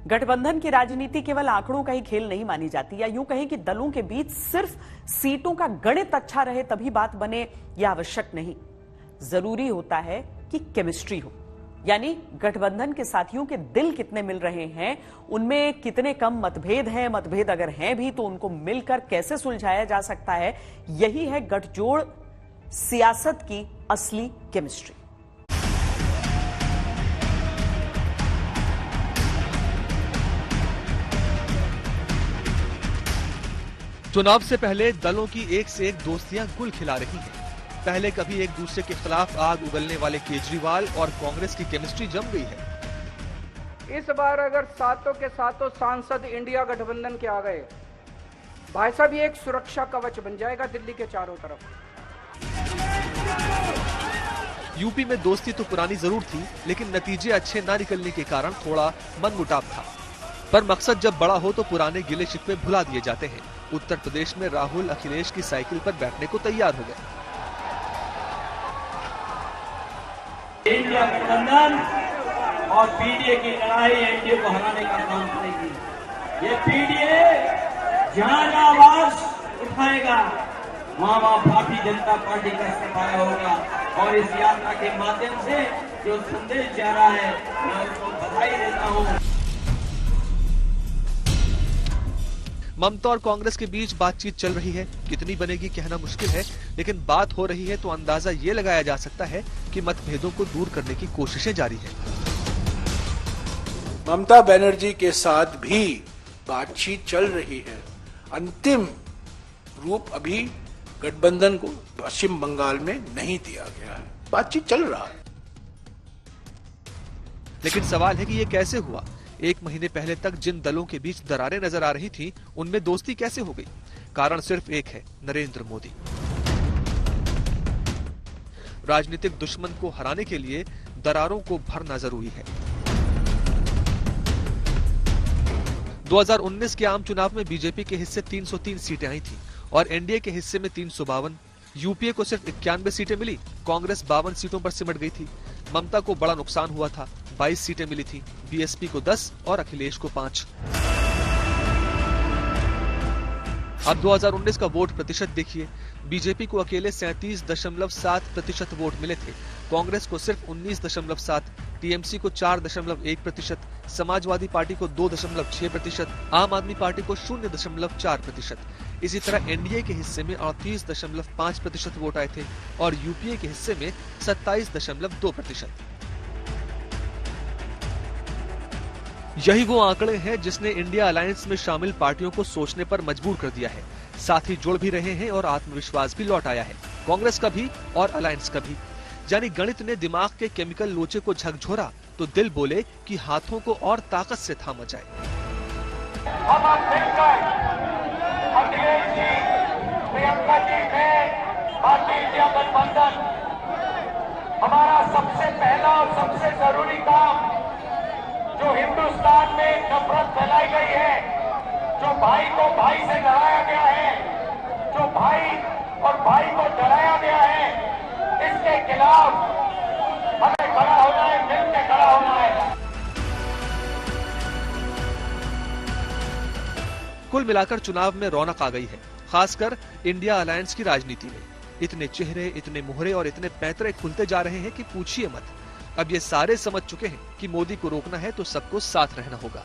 गठबंधन की राजनीति केवल आंकड़ों का ही खेल नहीं मानी जाती, या यूं कहें कि दलों के बीच सिर्फ सीटों का गणित अच्छा रहे तभी बात बने, यह आवश्यक नहीं। जरूरी होता है कि केमिस्ट्री हो, यानी गठबंधन के साथियों के दिल कितने मिल रहे हैं, उनमें कितने कम मतभेद हैं, मतभेद अगर हैं भी तो उनको मिलकर कैसे सुलझाया जा सकता है। यही है गठजोड़ सियासत की असली केमिस्ट्री। चुनाव से पहले दलों की एक से एक दोस्तियां गुल खिला रही हैं। पहले कभी एक दूसरे के खिलाफ आग उगलने वाले केजरीवाल और कांग्रेस की केमिस्ट्री जम गई है। इस बार अगर सातों के सातों सांसद इंडिया गठबंधन के आ गए, भाई साहब ये एक सुरक्षा कवच बन जाएगा दिल्ली के चारों तरफ। यूपी में दोस्ती तो पुरानी जरूर थी, लेकिन नतीजे अच्छे ना निकलने के कारण थोड़ा मनमुटाव था। पर मकसद जब बड़ा हो तो पुराने गिले शिकवे भुला दिए जाते हैं। उत्तर प्रदेश में राहुल अखिलेश की साइकिल पर बैठने को तैयार हो गए। इंडिया गठबंधन और पीडीए की लड़ाई एनडीए को हराने का काम करेगी। ये पीडीए जहां आवाज उठाएगा वहां भारतीय जनता पार्टी का सफाया होगा। और इस यात्रा के माध्यम से जो संदेश जा रहा है, मैं उसको बधाई देता हूं। ममता और कांग्रेस के बीच बातचीत चल रही है, कितनी बनेगी कहना मुश्किल है, लेकिन बात हो रही है तो अंदाजा ये लगाया जा सकता है कि मतभेदों को दूर करने की कोशिशें जारी हैं। ममता बनर्जी के साथ भी बातचीत चल रही है। अंतिम रूप अभी गठबंधन को पश्चिम बंगाल में नहीं दिया गया है, बातचीत चल रहा है। लेकिन सवाल है कि ये कैसे हुआ? एक महीने पहले तक जिन दलों के बीच दरारें नजर आ रही थी, उनमें दोस्ती कैसे हो गई? कारण सिर्फ एक है, नरेंद्र मोदी। राजनीतिक दुश्मन को हराने के लिए दरारों को भरना जरूरी है। 2019 के आम चुनाव में बीजेपी के हिस्से 303 सीटें आई थी और एनडीए के हिस्से में 352। यूपीए को सिर्फ 91 सीटें मिली, कांग्रेस 52 सीटों पर सिमट गई थी। ममता को बड़ा नुकसान हुआ था, 22 सीटें मिली थी, बीएसपी को 10 और अखिलेश को 5। अब 2019 का वोट प्रतिशत देखिए। बीजेपी को अकेले 37.7% वोट मिले थे, कांग्रेस को सिर्फ 19.7%, टीएमसी को 4.1%, समाजवादी पार्टी को 2.6%, आम आदमी पार्टी को 0.4%। इसी तरह एनडीए के हिस्से में 38.5% वोट आए थे और यूपीए के हिस्से में 27.2%। यही वो आंकड़े हैं जिसने इंडिया अलायंस में शामिल पार्टियों को सोचने पर मजबूर कर दिया है। साथ ही जुड़ भी रहे हैं और आत्मविश्वास भी लौट आया है, कांग्रेस का भी और अलायंस का भी। यानी गणित ने दिमाग के केमिकल लोचे को झकझोरा तो दिल बोले कि हाथों को और ताकत से थामा जाए। हम मिलकर अखिलेश जी, प्रियंका जी में भारतीय इंडिया गठबंधन, हमारा सबसे पहला और सबसे जरूरी काम, जो हिंदुस्तान में नफरत फैलाई गई है, जो भाई को भाई से लड़ाया गया है, जो भाई और भाई को डराया गया है, इसके खिलाफ हमें खड़ा होना है, मिलकर खड़ा होना है। कुल मिलाकर चुनाव में रौनक आ गई है, खासकर इंडिया अलायंस की राजनीति में। इतने चेहरे, इतने मोहरे और इतने पैंतरे खुलते जा रहे हैं कि पूछिए मत। अब ये सारे समझ चुके हैं कि मोदी को रोकना है तो सबको साथ रहना होगा।